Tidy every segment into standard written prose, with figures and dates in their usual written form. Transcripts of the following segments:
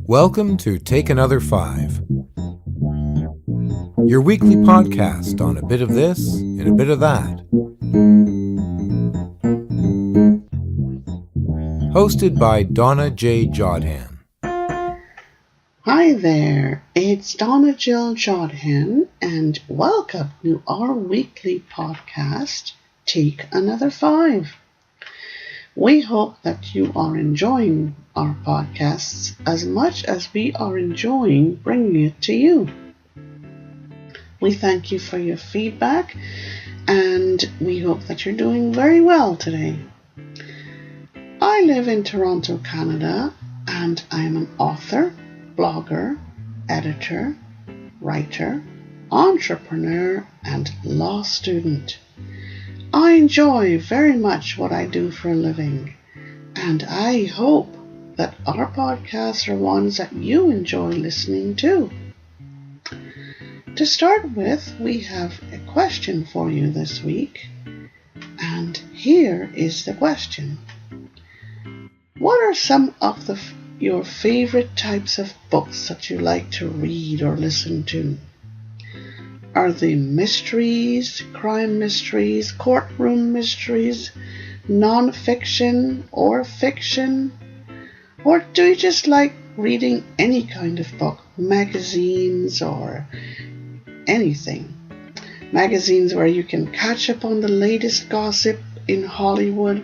Welcome to TakeAnother5, your weekly podcast on a bit of this and a bit of that. Hosted by Donna Jodhan. Hi there, it's Donna Jodhan, and welcome to our weekly podcast, TakeAnother5. We hope that you are enjoying our podcasts as much as we are enjoying bringing it to you. We thank you for your feedback, and we hope that you're doing very well today. I live in Toronto, Canada, and I'm an author, blogger, editor, writer, entrepreneur, and law student. I enjoy very much what I do for a living, and I hope that our podcasts are ones that you enjoy listening to. To start with, we have a question for you this week, and here is the question. What are some of your favorite types of books that you like to read or listen to? Are they mysteries, crime mysteries, courtroom mysteries, non-fiction or fiction? Or do you just like reading any kind of book, magazines or anything? Magazines where you can catch up on the latest gossip in Hollywood,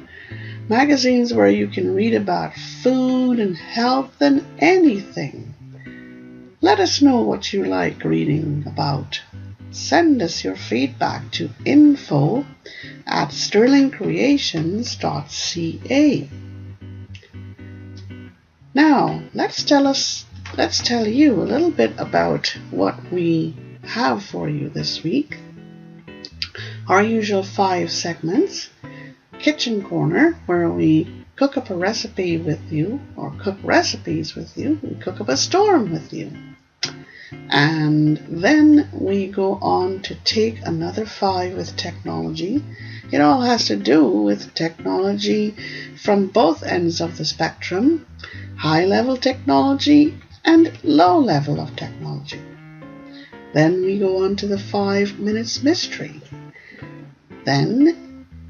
magazines where you can read about food and health and anything. Let us know what you like reading about. Send us your feedback to info@sterlingcreations.ca. Now, let's tell you a little bit about what we have for you this week. Our usual 5 segments. Kitchen Corner, where we cook up a recipe with you, or cook recipes with you, we cook up a storm with you. And then we go on to Take Another 5 with technology. It all has to do with technology from both ends of the spectrum, high-level technology and low level of technology. Then we go on to the 5 Minutes Mystery. Then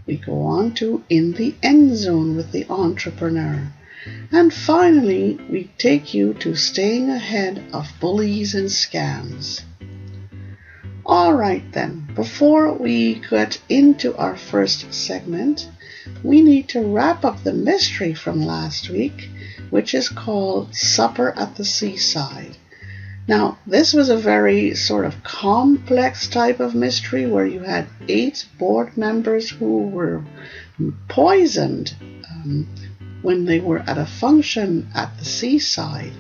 we go on to In the End Zone with the Entrepreneur. And finally, we take you to Staying Ahead of Bullies and Scams. All right then, before we get into our first segment, we need to wrap up the mystery from last week, which is called Supper at the Seaside. Now, this was a very sort of complex type of mystery where you had 8 board members who were poisoned when they were at a function at the seaside.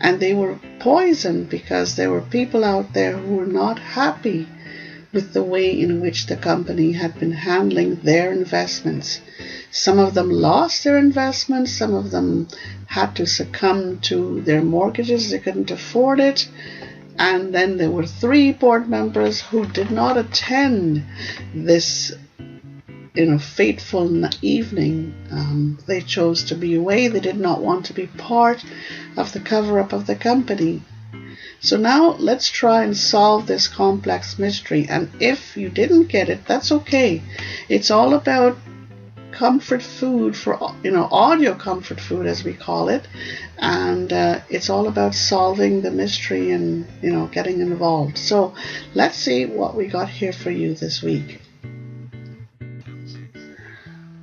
And they were poisoned because there were people out there who were not happy with the way in which the company had been handling their investments. Some of them lost their investments, some of them had to succumb to their mortgages, they couldn't afford it. And then there were 3 board members who did not attend this fateful evening. They chose to be away. They did not want to be part of the cover-up of the company. So now let's try and solve this complex mystery. And if you didn't get it, that's okay. It's all about comfort food for, audio comfort food as we call it. And it's all about solving the mystery and, getting involved. So let's see what we got here for you this week.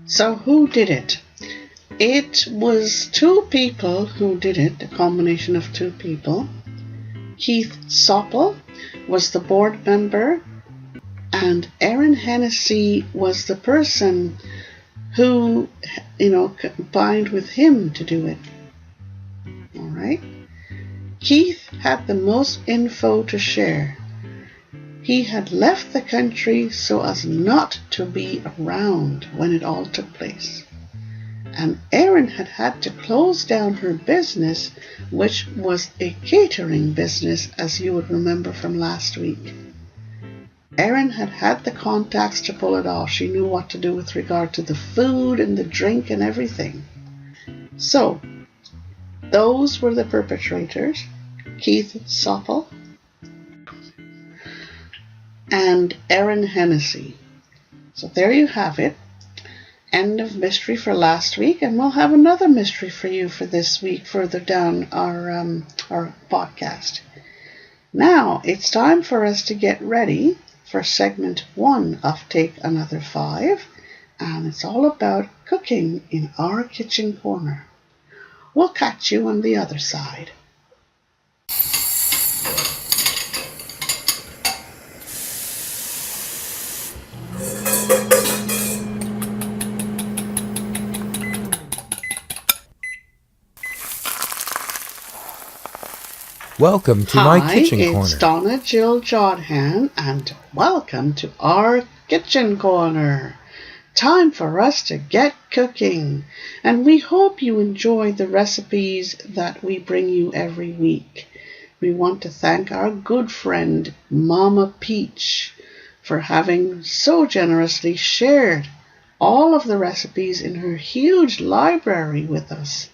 So who did it? It was 2 people who did it, a combination of 2 people. Keith Soppel was the board member, and Erin Hennessy was the person who, combined with him to do it. All right. Keith had the most info to share. He had left the country so as not to be around when it all took place. And Erin had to close down her business, which was a catering business, as you would remember from last week. Erin had the contacts to pull it off. She knew what to do with regard to the food and the drink and everything. So, those were the perpetrators, Keith Soppel and Erin Hennessy. So there you have it. End of mystery for last week, and we'll have another mystery for you for this week further down our podcast. Now it's time for us to get ready for segment 1 of Take Another 5, and it's all about cooking in our kitchen corner. We'll catch you on the other side. Welcome to my kitchen Hi, corner. it's Donna Jodhan, and welcome to our kitchen corner. Time for us to get cooking, and we hope you enjoy the recipes that we bring you every week. We want to thank our good friend Mama Peach for having so generously shared all of the recipes in her huge library with us.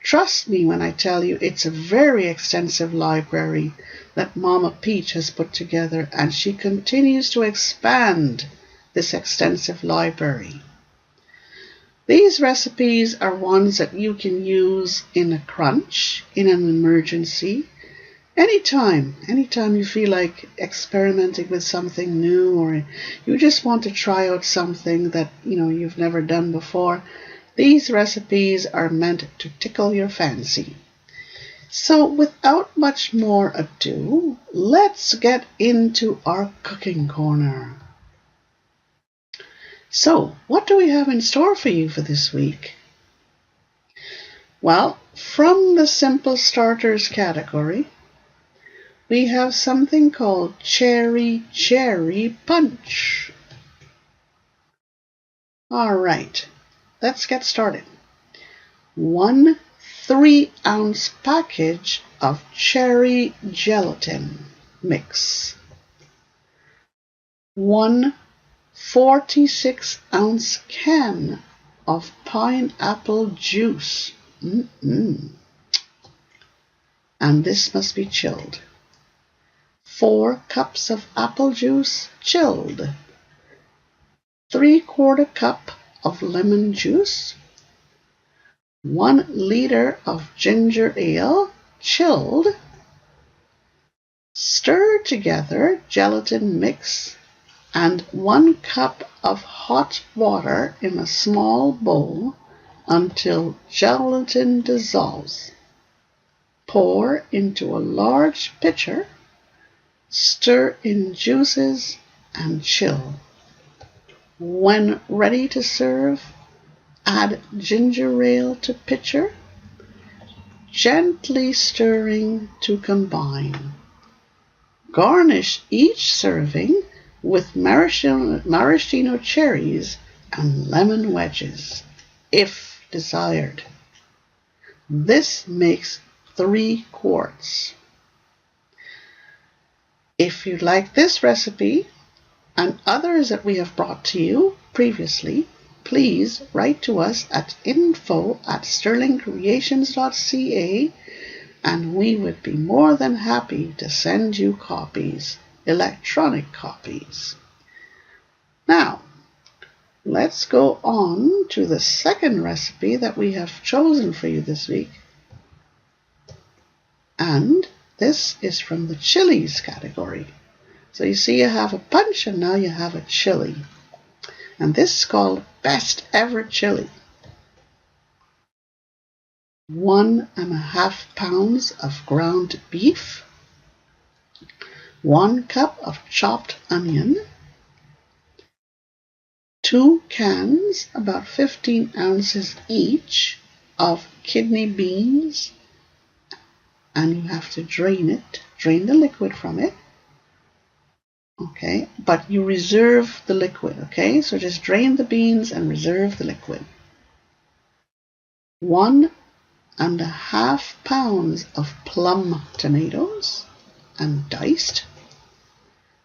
Trust me when I tell you it's a very extensive library that Mama Peach has put together, and she continues to expand this extensive library. These recipes are ones that you can use in a crunch, in an emergency, anytime you feel like experimenting with something new, or you just want to try out something that you've never done before. These recipes are meant to tickle your fancy. So without much more ado, let's get into our cooking corner. So, what do we have in store for you for this week? Well, from the simple starters category, we have something called cherry punch. All right, let's get started. 1 3-ounce package of cherry gelatin mix. 1 46-ounce can of pineapple juice. And this must be chilled. 4 cups of apple juice, chilled. 3/4 cup of lemon juice. 1 liter of ginger ale, chilled. Stir together gelatin mix and 1 cup of hot water in a small bowl until gelatin dissolves. Pour into a large pitcher, stir in juices, and chill. When ready to serve, add ginger ale to pitcher, gently stirring to combine. Garnish each serving with maraschino cherries and lemon wedges, if desired. This makes 3 quarts. If you like this recipe and others that we have brought to you previously, please write to us at info@sterlingcreations.ca, and we would be more than happy to send you copies, electronic copies. Now, let's go on to the second recipe that we have chosen for you this week. And this is from the chilies category. So you see you have a punch and now you have a chili. And this is called Best Ever Chili. 1.5 pounds of ground beef, 1 cup of chopped onion, 2 cans, about 15 ounces each, of kidney beans, and you have to drain the liquid from it. Okay, but you reserve the liquid, okay? So just drain the beans and reserve the liquid. 1.5 pounds of plum tomatoes and diced.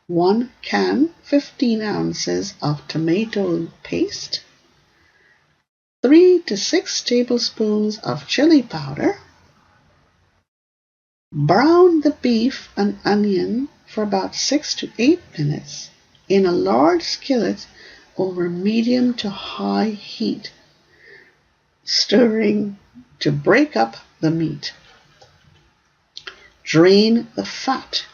1 can, 15 ounces of tomato paste. 3 to 6 tablespoons of chili powder. Brown the beef and onion for about 6 to 8 minutes in a large skillet over medium to high heat, stirring to break up the meat. Drain the fat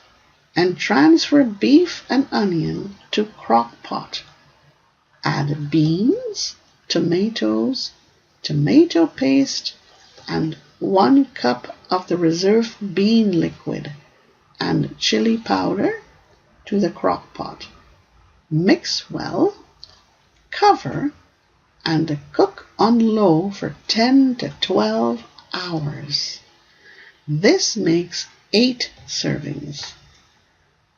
and transfer beef and onion to crock pot. Add beans, tomatoes, tomato paste, and 1 cup of the reserve bean liquid and chili powder to the crock pot. Mix well, cover, and cook on low for 10 to 12 hours. This makes 8 servings.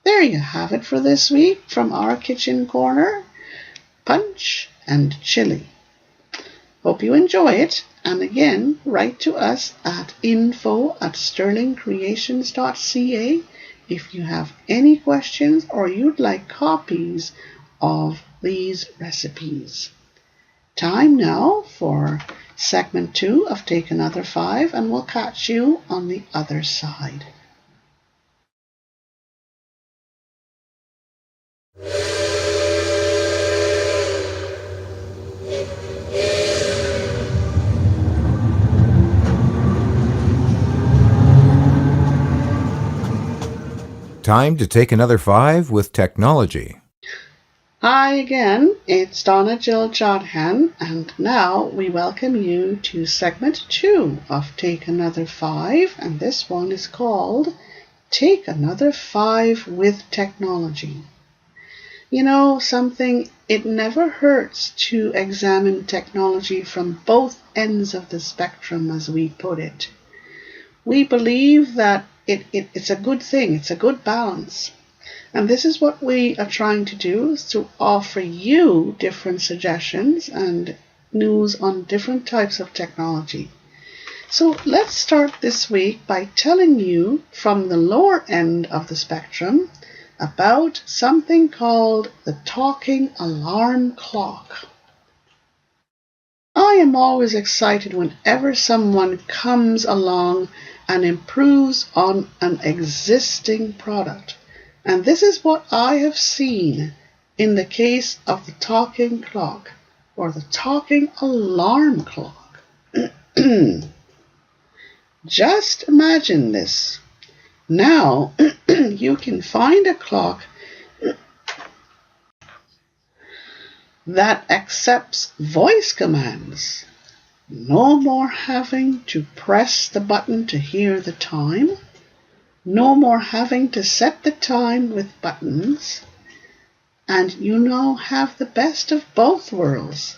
There you have it for this week from our kitchen corner, punch and chili. Hope you enjoy it, and again, write to us at info@sterlingcreations.ca if you have any questions or you'd like copies of these recipes. Time now for segment 2 of Take Another 5, and we'll catch you on the other side. Time to take another 5 with technology. Hi again, it's Donna Jodhan, and now we welcome you to segment 2 of Take Another 5, and this one is called Take Another 5 with Technology. You know something, it never hurts to examine technology from both ends of the spectrum, as we put it. We believe that it's a good thing, it's a good balance. And this is what we are trying to do, is to offer you different suggestions and news on different types of technology. So let's start this week by telling you from the lower end of the spectrum about something called the talking alarm clock. I am always excited whenever someone comes along and improves on an existing product. And this is what I have seen in the case of the talking clock, or the talking alarm clock. Just imagine this. Now you can find a clock that accepts voice commands. No more having to press the button to hear the time. No more having to set the time with buttons. And you now have the best of both worlds.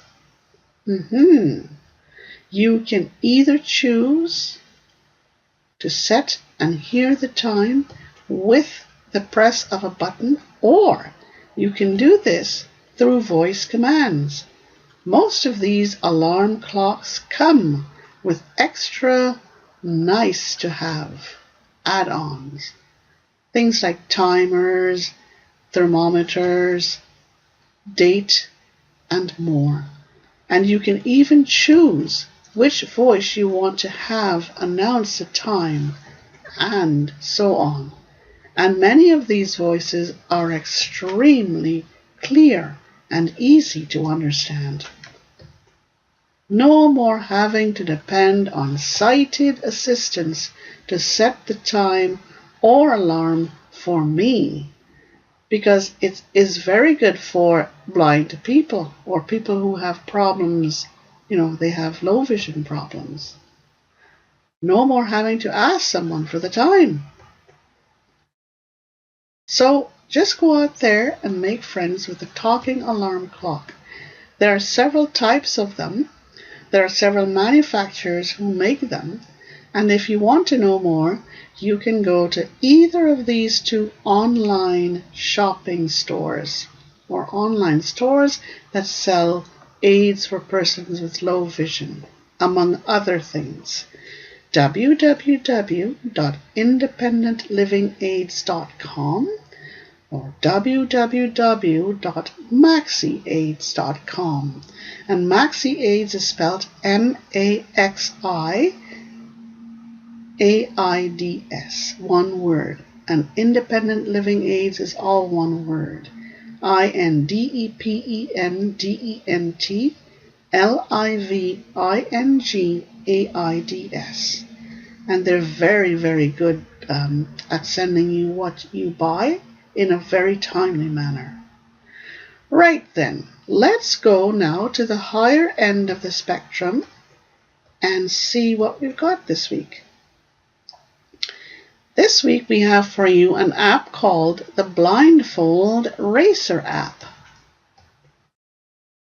You can either choose to set and hear the time with the press of a button, or you can do this through voice commands. Most of these alarm clocks come with extra nice to have add-ons. Things like timers, thermometers, date, and more. And you can even choose which voice you want to have announce the time, and so on. And many of these voices are extremely clear and easy to understand. No more having to depend on sighted assistants to set the time or alarm for me, because it is very good for blind people or people who have problems, they have low vision problems. No more having to ask someone for the time. So just go out there and make friends with the talking alarm clock. There are several types of them. There are several manufacturers who make them. And if you want to know more, you can go to either of these 2 online shopping stores, or online stores that sell aids for persons with low vision, among other things. www.independentlivingaids.com or www.maxiaids.com. And MaxiAids is spelled MaxiAids, one word. And Independent Living AIDS is all one word. INDEPENDENTLIVINGAIDS. And they're very, very good at sending you what you buy in a very timely manner. Right then, let's go now to the higher end of the spectrum and see what we've got this week. This week we have for you an app called the Blindfold Racer app.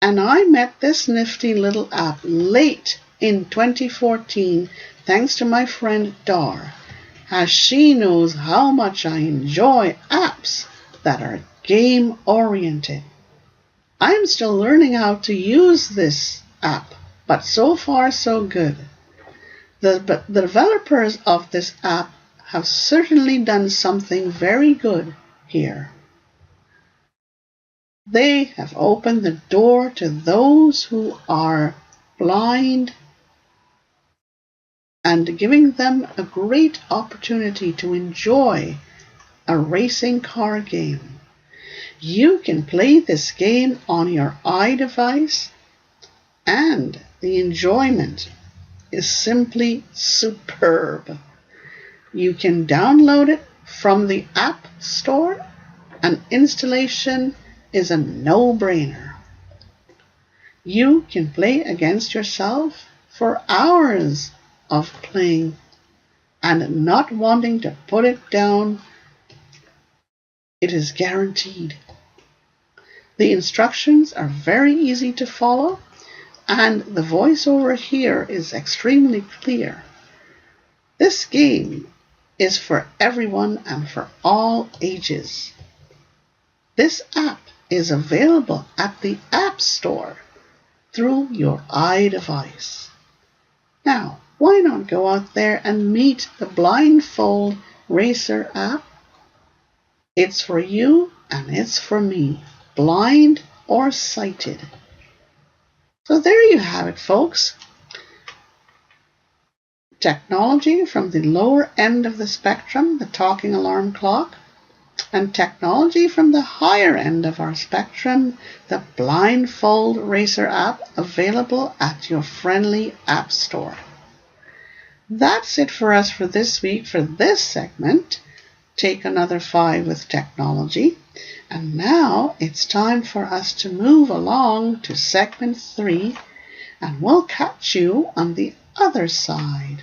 And I met this nifty little app late in 2014 thanks to my friend Dar, as she knows how much I enjoy apps that are game-oriented. I'm still learning how to use this app, but so far so good. The developers of this app have certainly done something very good here. They have opened the door to those who are blind and giving them a great opportunity to enjoy a racing car game. You can play this game on your iDevice, and the enjoyment is simply superb. You can download it from the App Store, and installation is a no-brainer. You can play against yourself for hours of playing and not wanting to put it down. It is guaranteed. The instructions are very easy to follow, and the voiceover here is extremely clear. This game is for everyone and for all ages. This app is available at the App Store through your iDevice. Now, why not go out there and meet the Blindfold Racer app? It's for you and it's for me, blind or sighted. So there you have it, folks. Technology from the lower end of the spectrum, the talking alarm clock, and technology from the higher end of our spectrum, the Blindfold Racer app, available at your friendly app store. That's it for us for this week for this segment, Take Another 5 with Technology. And now it's time for us to move along to segment 3, and we'll catch you on the other side.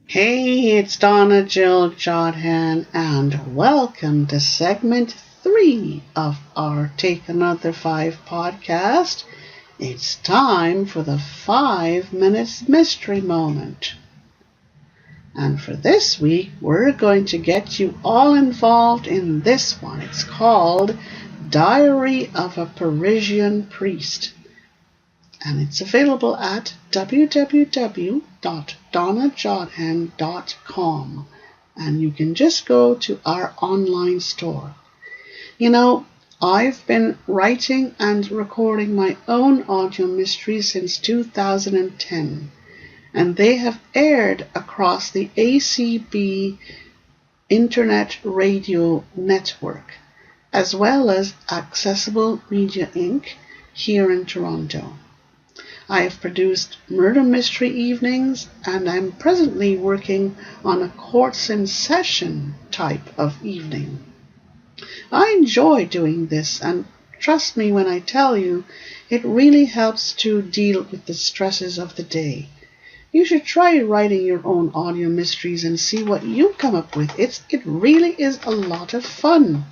Hey, it's Donna Jodhan, and welcome to segment 3 of our Take Another 5 podcast. It's time for the 5 minutes mystery moment. And for this week, we're going to get you all involved in this one. It's called Diary of a Parisian Priest. And it's available at www.donnajodhan.com. And you can just go to our online store. You know, I've been writing and recording my own audio mysteries since 2010. And they have aired across the ACB Internet Radio Network, as well as Accessible Media Inc. here in Toronto. I have produced murder mystery evenings, and I'm presently working on a courts in session type of evening. I enjoy doing this, and trust me when I tell you, it really helps to deal with the stresses of the day. You should try writing your own audio mysteries and see what you come up with. It really is a lot of fun.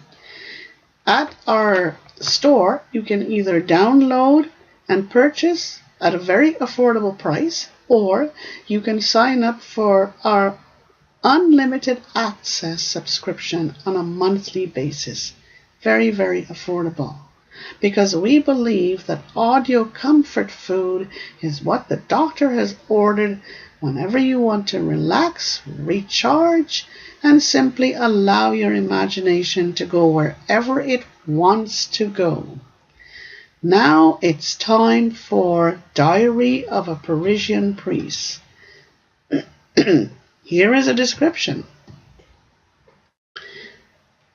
At our store, you can either download and purchase at a very affordable price, or you can sign up for our unlimited access subscription on a monthly basis. Very, very affordable. Because we believe that audio comfort food is what the doctor has ordered whenever you want to relax, recharge, and simply allow your imagination to go wherever it wants to go. Now it's time for Diary of a Parisian Priest. Here is a description.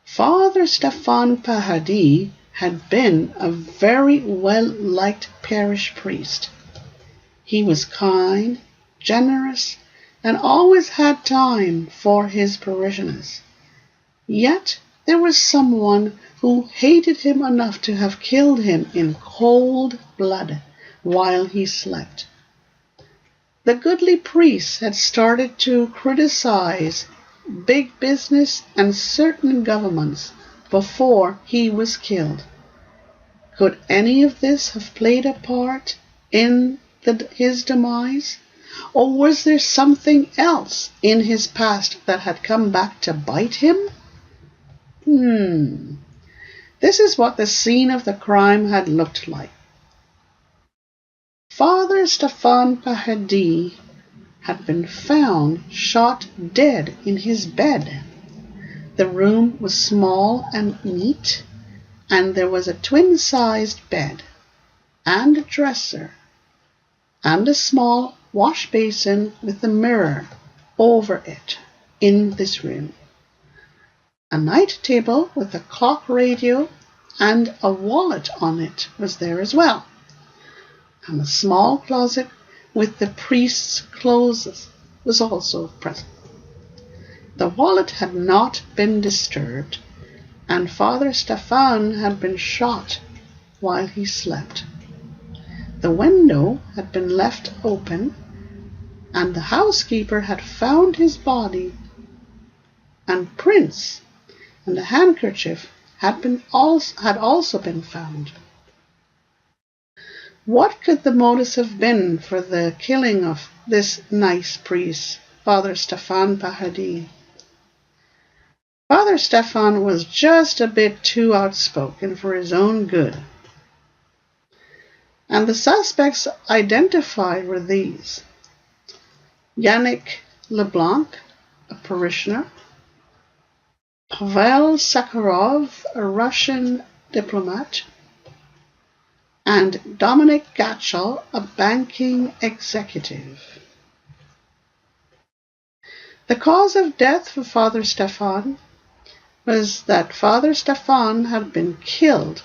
Father Stefan Paradis had been a very well-liked parish priest. He was kind, generous, and always had time for his parishioners. Yet there was someone who hated him enough to have killed him in cold blood while he slept. The goodly priest had started to criticize big business and certain governments before he was killed. Could any of this have played a part in his demise? Or was there something else in his past that had come back to bite him? This is what the scene of the crime had looked like. Father Stefan Paradis had been found shot dead in his bed. The room was small and neat, and there was a twin-sized bed, and a dresser, and a small wash basin with a mirror over it in this room. A night table with a clock radio and a wallet on it was there as well, and a small closet with the priest's clothes was also present. The wallet had not been disturbed, and Father Stefan had been shot while he slept. The window had been left open, and the housekeeper had found his body, and prints and a handkerchief had also been found. What could the motive have been for the killing of this nice priest, Father Stefan Paradis? Father Stefan was just a bit too outspoken for his own good. And the suspects identified were these: Yannick Leblanc, a parishioner; Pavel Sakharov, a Russian diplomat; and Dominic Gatchell, a banking executive. The cause of death for Father Stefan was that Father Stefan had been killed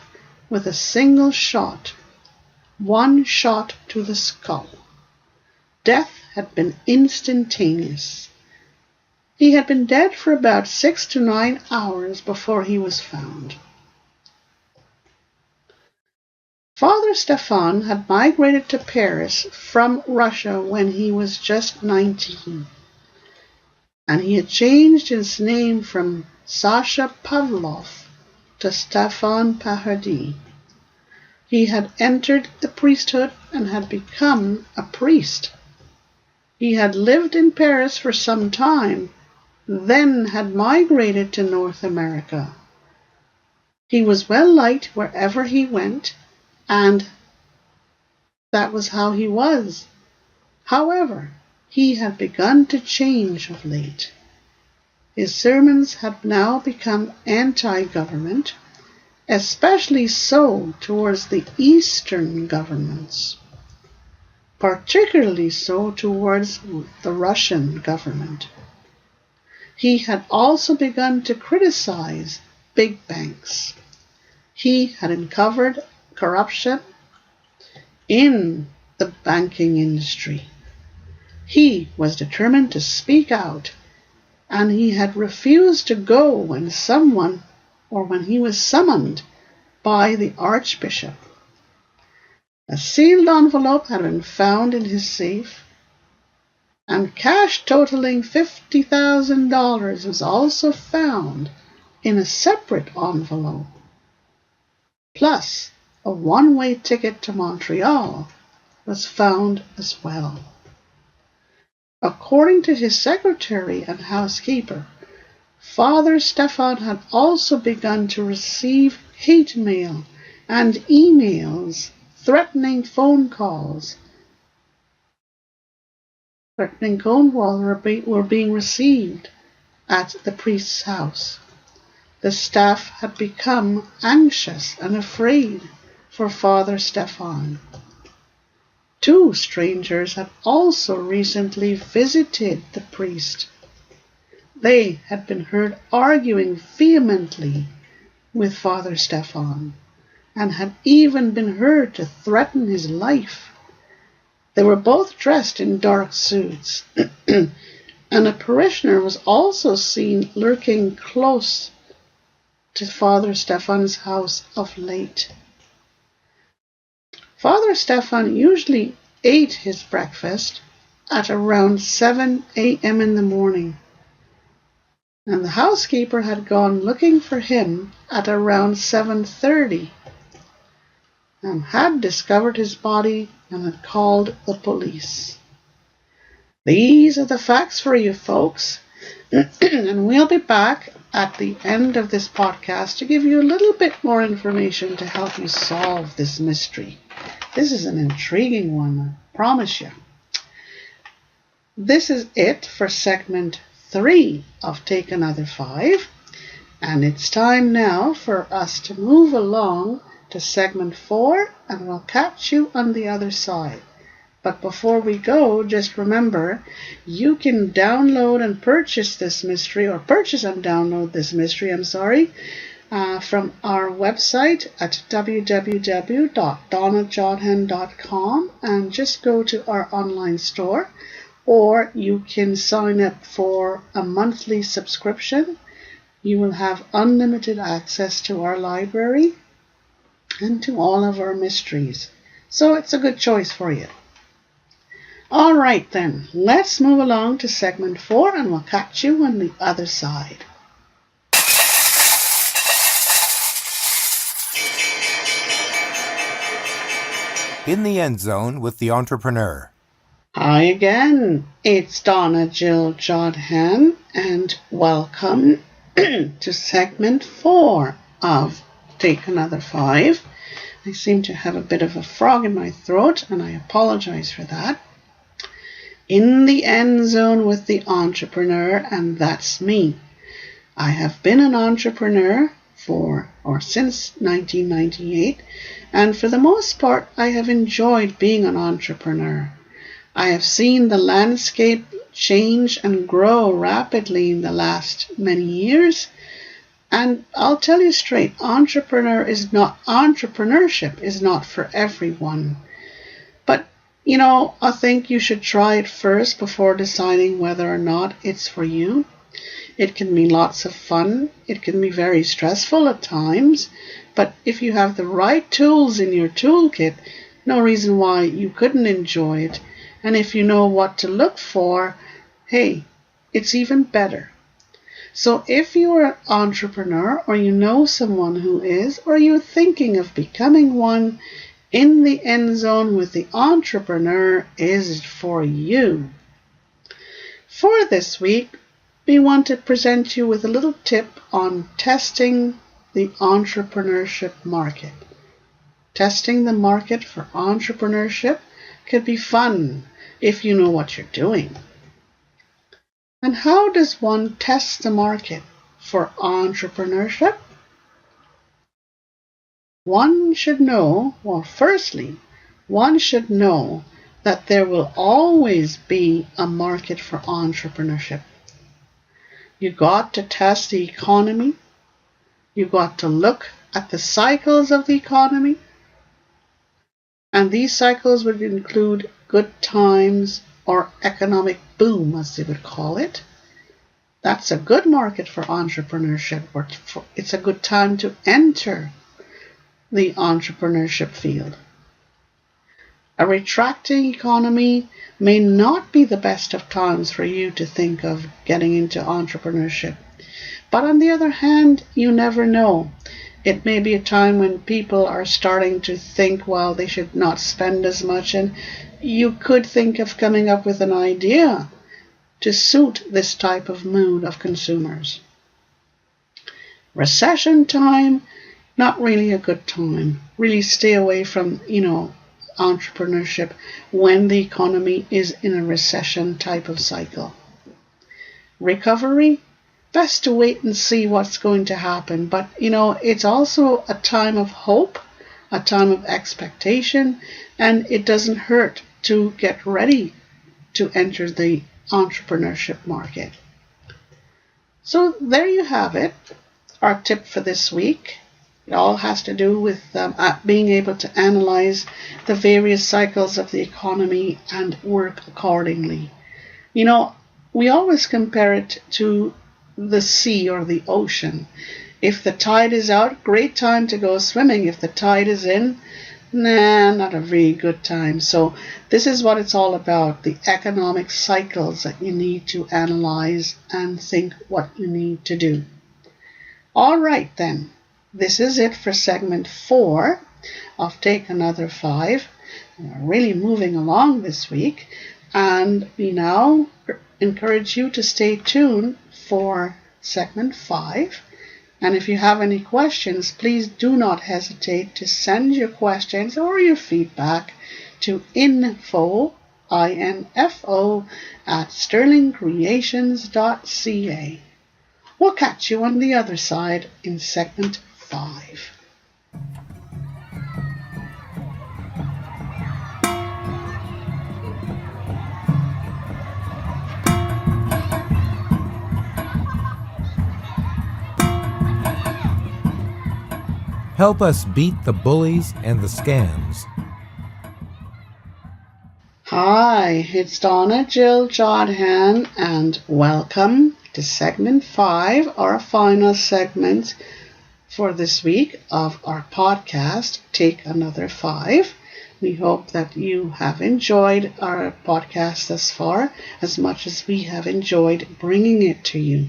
with a single shot, one shot to the skull. Death had been instantaneous. He had been dead for about 6 to 9 hours before he was found. Father Stefan had migrated to Paris from Russia when he was just 19, and he had changed his name from Sasha Pavlov to Stefan Paradis. He had entered the priesthood and had become a priest. He had lived in Paris for some time, then had migrated to North America. He was well liked wherever he went, and that was how he was. However, he had begun to change of late. His sermons had now become anti-government, especially so towards the Eastern governments, particularly so towards the Russian government. He had also begun to criticize big banks. He had uncovered corruption in the banking industry. He was determined to speak out, and he had refused to go when he was summoned by the Archbishop. A sealed envelope had been found in his safe, and cash totaling $50,000 was also found in a separate envelope. Plus, a one-way ticket to Montreal was found as well. According to his secretary and housekeeper, Father Stefan had also begun to receive hate mail and emails, threatening phone calls were being received at the priest's house. The staff had become anxious and afraid for Father Stefan. 2 strangers had also recently visited the priest. They had been heard arguing vehemently with Father Stefan and had even been heard to threaten his life. They were both dressed in dark suits, and a parishioner was also seen lurking close to Father Stefan's house of late. Father Stefan usually ate his breakfast at around 7 a.m. in the morning, and the housekeeper had gone looking for him at around 7:30 and had discovered his body and had called the police. These are the facts for you folks, and we'll be back at the end of this podcast to give you a little bit more information to help you solve this mystery. This is an intriguing one, I promise you. This is it for segment 3 of Take Another 5, and it's time now for us to move along to segment 4, and we'll catch you on the other side. But before we go, just remember, you can download and purchase this mystery, or purchase and download this mystery, from our website at www.donnajodhan.com, and just go to our online store, or you can sign up for a monthly subscription. You will have unlimited access to our library and to all of our mysteries. So it's a good choice for you. All right then, let's move along to segment 4, and we'll catch you on the other side. In the End Zone with the Entrepreneur. Hi again, it's Donna Jodhan, and welcome to segment 4 of Take Another 5. I seem to have a bit of a frog in my throat, and I apologize for that. In the End Zone with the Entrepreneur, and that's me. I have been an entrepreneur since 1998, and for the most part I have enjoyed being an entrepreneur. I have seen the landscape change and grow rapidly in the last many years, and I'll tell you straight, entrepreneurship is not for everyone. But I think you should try it first before deciding whether or not it's for you. It can be lots of fun. It can be very stressful at times. But if you have the right tools in your toolkit, no reason why you couldn't enjoy it. And if you know what to look for, hey, it's even better. So if you are an entrepreneur, or you know someone who is, or you're thinking of becoming one, In the End Zone with the Entrepreneur is for you. For this week, we want to present you with a little tip on testing the entrepreneurship market. Testing the market for entrepreneurship could be fun if you know what you're doing. And how does one test the market for entrepreneurship? One should know that there will always be a market for entrepreneurship. You got to test the economy. You got to look at the cycles of the economy. And these cycles would include good times or economic boom, as they would call it. That's a good market for entrepreneurship. It's a good time to enter the entrepreneurship field. A retracting economy may not be the best of times for you to think of getting into entrepreneurship. But on the other hand, you never know. It may be a time when people are starting to think, well, they should not spend as much, and you could think of coming up with an idea to suit this type of mood of consumers. Recession time, not really a good time. Really stay away from, entrepreneurship when the economy is in a recession type of cycle. Recovery, best to wait and see what's going to happen. But, it's also a time of hope, a time of expectation, and it doesn't hurt to get ready to enter the entrepreneurship market. So there you have it, our tip for this week. It all has to do with being able to analyze the various cycles of the economy and work accordingly. We always compare it to the sea or the ocean. If the tide is out, great time to go swimming. If the tide is in, not a very good time. So this is what it's all about, the economic cycles that you need to analyze and think what you need to do. All right then, this is it for segment 4 of Take Another 5. We're really moving along this week, and we now encourage you to stay tuned for segment 5. And if you have any questions, please do not hesitate to send your questions or your feedback to info at sterlingcreations.ca. We'll catch you on the other side in segment 5. Help us beat the bullies and the scams. Hi, it's Donna Jodhan, and welcome to segment 5, our final segment for this week of our podcast, Take Another 5. We hope that you have enjoyed our podcast thus far as much as we have enjoyed bringing it to you.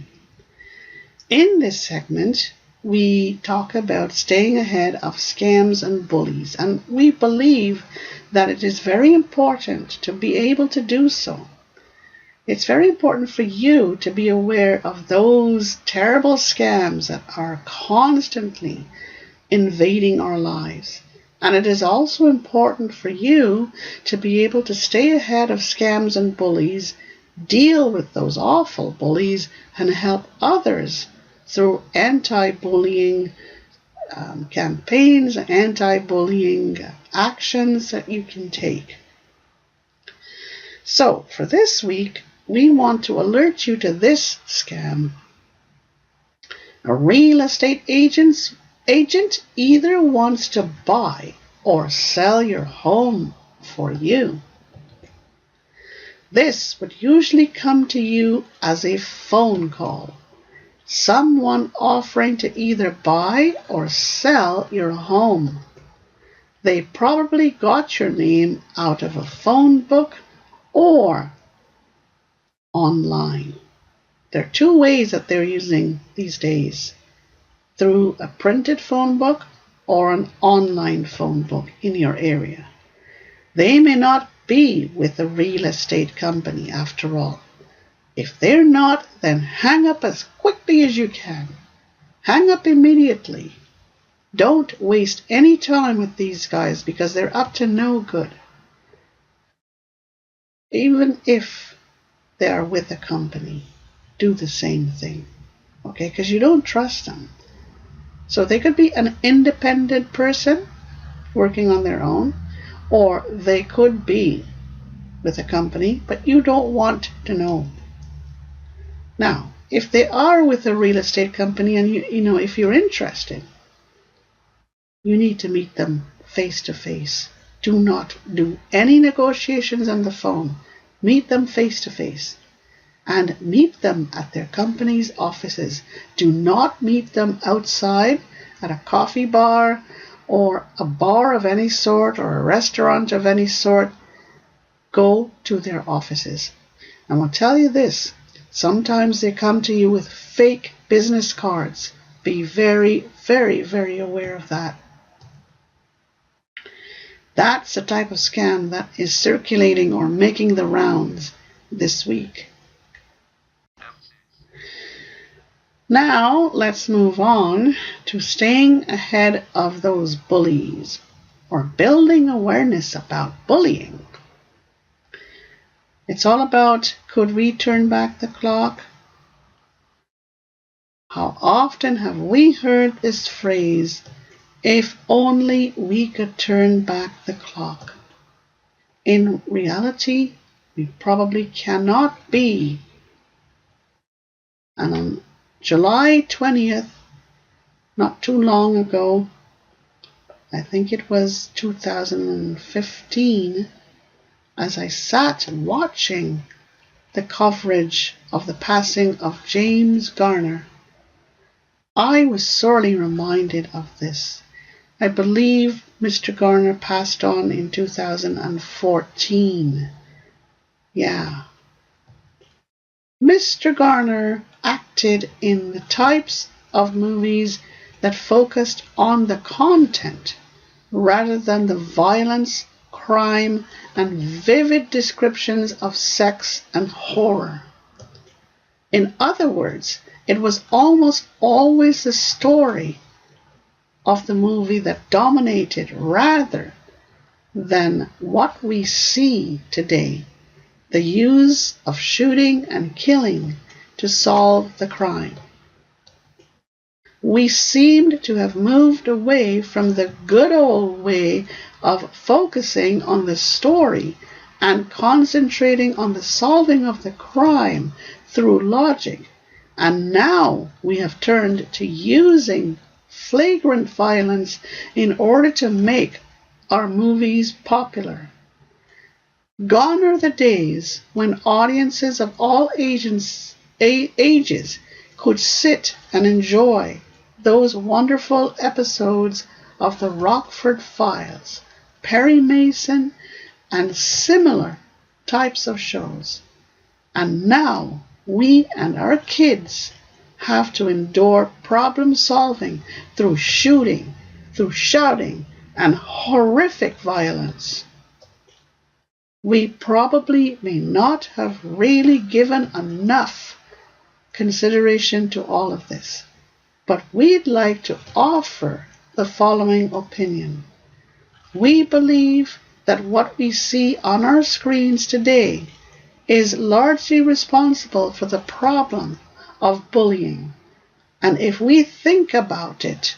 In this segment, we talk about staying ahead of scams and bullies, and we believe that it is very important to be able to do so. It's very important for you to be aware of those terrible scams that are constantly invading our lives. And it is also important for you to be able to stay ahead of scams and bullies, deal with those awful bullies, and help others through anti-bullying campaigns, anti-bullying actions that you can take. So for this week, we want to alert you to this scam. A real estate agent either wants to buy or sell your home for you. This would usually come to you as a phone call. Someone offering to either buy or sell your home. They probably got your name out of a phone book or online. There are two ways that they're using these days: through a printed phone book or an online phone book in your area. They may not be with a real estate company after all. If they're not, then hang up as quickly as you can. Hang up immediately. Don't waste any time with these guys because they're up to no good. Even if they are with a company, do the same thing. Okay, because you don't trust them. So they could be an independent person working on their own, or they could be with a company, but you don't want to know. Now, if they are with a real estate company and if you're interested, you need to meet them face to face. Do not do any negotiations on the phone. Meet them face to face. And meet them at their company's offices. Do not meet them outside at a coffee bar or a bar of any sort or a restaurant of any sort, go to their offices. And I'll tell you this, sometimes they come to you with fake business cards. Be very, very, very aware of that. That's the type of scam that is circulating or making the rounds this week. Now, let's move on to staying ahead of those bullies, or building awareness about bullying. It's all about, could we turn back the clock? How often have we heard this phrase, if only we could turn back the clock? In reality, we probably cannot be. And on July 20th, not too long ago, I think it was 2015, as I sat watching the coverage of the passing of James Garner, I was sorely reminded of this. I believe Mr. Garner passed on in 2014. Yeah. Mr. Garner acted in the types of movies that focused on the content rather than the violence, crime, and vivid descriptions of sex and horror. In other words, it was almost always the story of the movie that dominated rather than what we see today, the use of shooting and killing to solve the crime. We seemed to have moved away from the good old way of focusing on the story and concentrating on the solving of the crime through logic. And now we have turned to using flagrant violence in order to make our movies popular. Gone are the days when audiences of all ages could sit and enjoy those wonderful episodes of the Rockford Files, Perry Mason, and similar types of shows. And now we and our kids have to endure problem solving through shooting, through shouting, and horrific violence. We probably may not have really given enough consideration to all of this, but we'd like to offer the following opinion. We believe that what we see on our screens today is largely responsible for the problem of bullying. And if we think about it,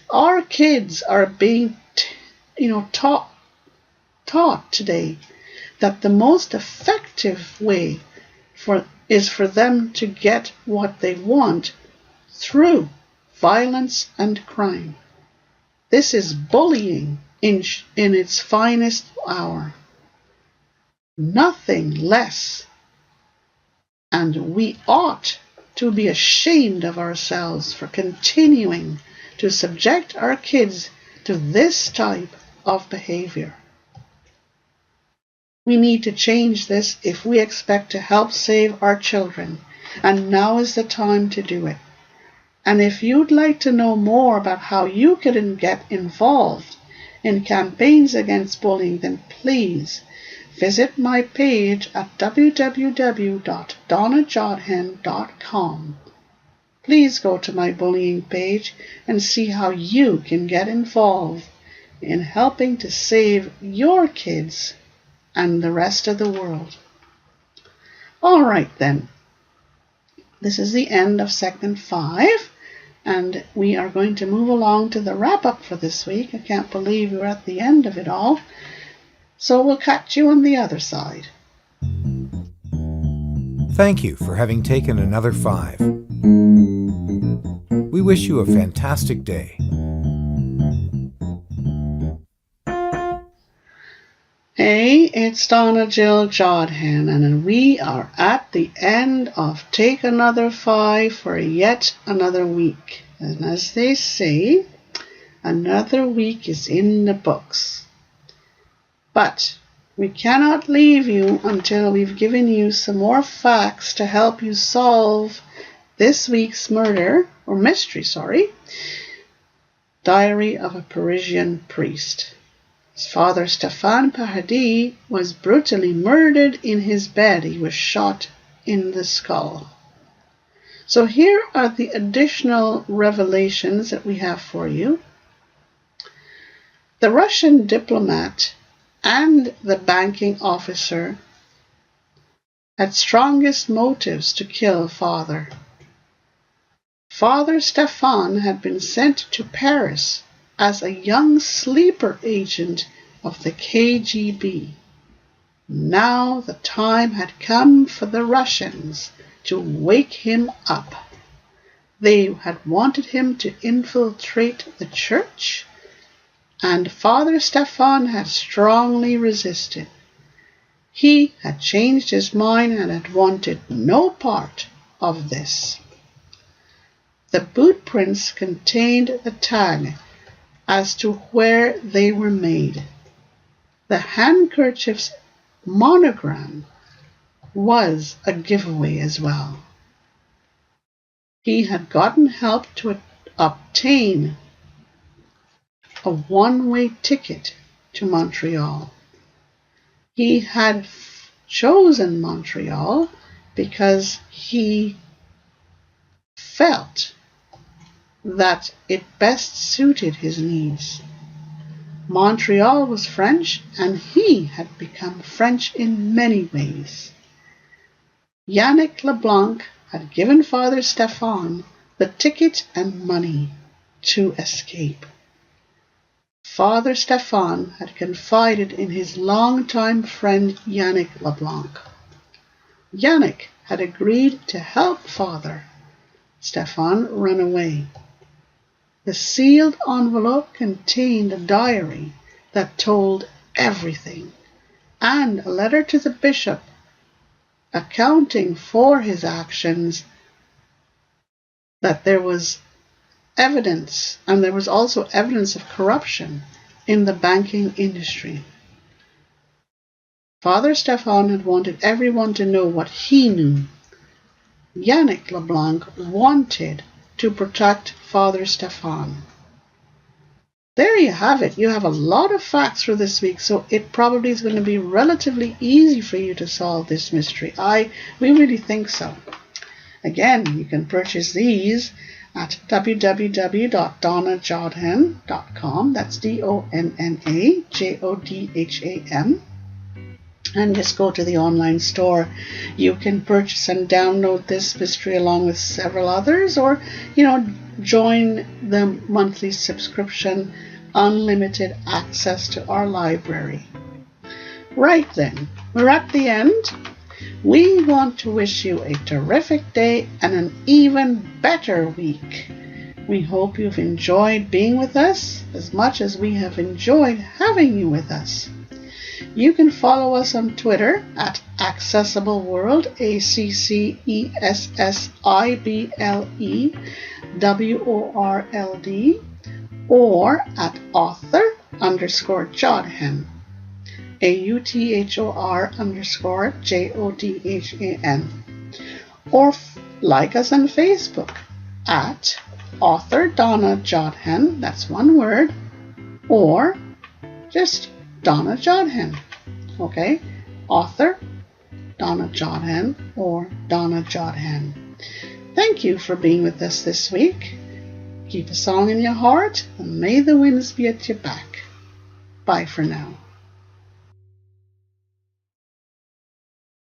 our kids are being taught today that the most effective way is for them to get what they want through violence and crime. This is bullying in its finest hour. Nothing less. And we ought to be ashamed of ourselves for continuing to subject our kids to this type of behavior. We need to change this if we expect to help save our children, and now is the time to do it. And if you'd like to know more about how you can get involved in campaigns against bullying, then please visit my page at www.donnajodhan.com. Please go to my bullying page and see how you can get involved in helping to save your kids and the rest of the world. All right then. This is the end of segment 5, and we are going to move along to the wrap-up for this week. I can't believe we're at the end of it all. So we'll catch you on the other side. Thank you for having taken another 5. We wish you a fantastic day. Hey, it's Donna Jodhan, and we are at the end of Take Another 5 for yet another week. And as they say, Another week is in the books. But we cannot leave you until we've given you some more facts to help you solve this week's mystery. Diary of a Parisian Priest. Father Stéphane Paradis was brutally murdered in his bed. He was shot in the skull. So here are the additional revelations that we have for you. The Russian diplomat and the banking officer had strongest motives to kill Father. Father Stéphane had been sent to Paris as a young sleeper agent of the KGB. Now the time had come for the Russians to wake him up. They had wanted him to infiltrate the church, and Father Stéphane had strongly resisted. He had changed his mind and had wanted no part of this. The boot prints contained the tag as to where they were made. The handkerchief's monogram was a giveaway as well. He had gotten help to obtain a one-way ticket to Montreal. He had chosen Montreal because he felt that it best suited his needs. Montreal was French, and he had become French in many ways. Yannick Leblanc had given Father Stéphane the ticket and money to escape. Father Stéphane had confided in his longtime friend Yannick Leblanc. Yannick had agreed to help Father Stéphane run away. The sealed envelope contained a diary that told everything, and a letter to the bishop accounting for his actions, that there was evidence, and there was also evidence of corruption in the banking industry. Father Stéphane had wanted everyone to know what he knew. Yannick Leblanc wanted to protect Father Stéphane. There you have it. You have a lot of facts for this week, so it probably is going to be relatively easy for you to solve this mystery. We really think so. Again, you can purchase these at www.donnajodhan.com. That's DONNAJODHAM. And just go to the online store. You can purchase and download this mystery along with several others, or, join the monthly subscription, unlimited access to our library. Right then, we're at the end. We want to wish you a terrific day and an even better week. We hope you've enjoyed being with us as much as we have enjoyed having you with us. You can follow us on Twitter at Accessible World, AccessiBleWorld, or at author_Jodhan, AUTHOR_JODHAN, or like us on Facebook at author Donna Jodhan, that's one word, or just Donna Jodhan. Okay? Author Donna Jodhan or Donna Jodhan. Thank you for being with us this week. Keep a song in your heart, and may the winds be at your back. Bye for now.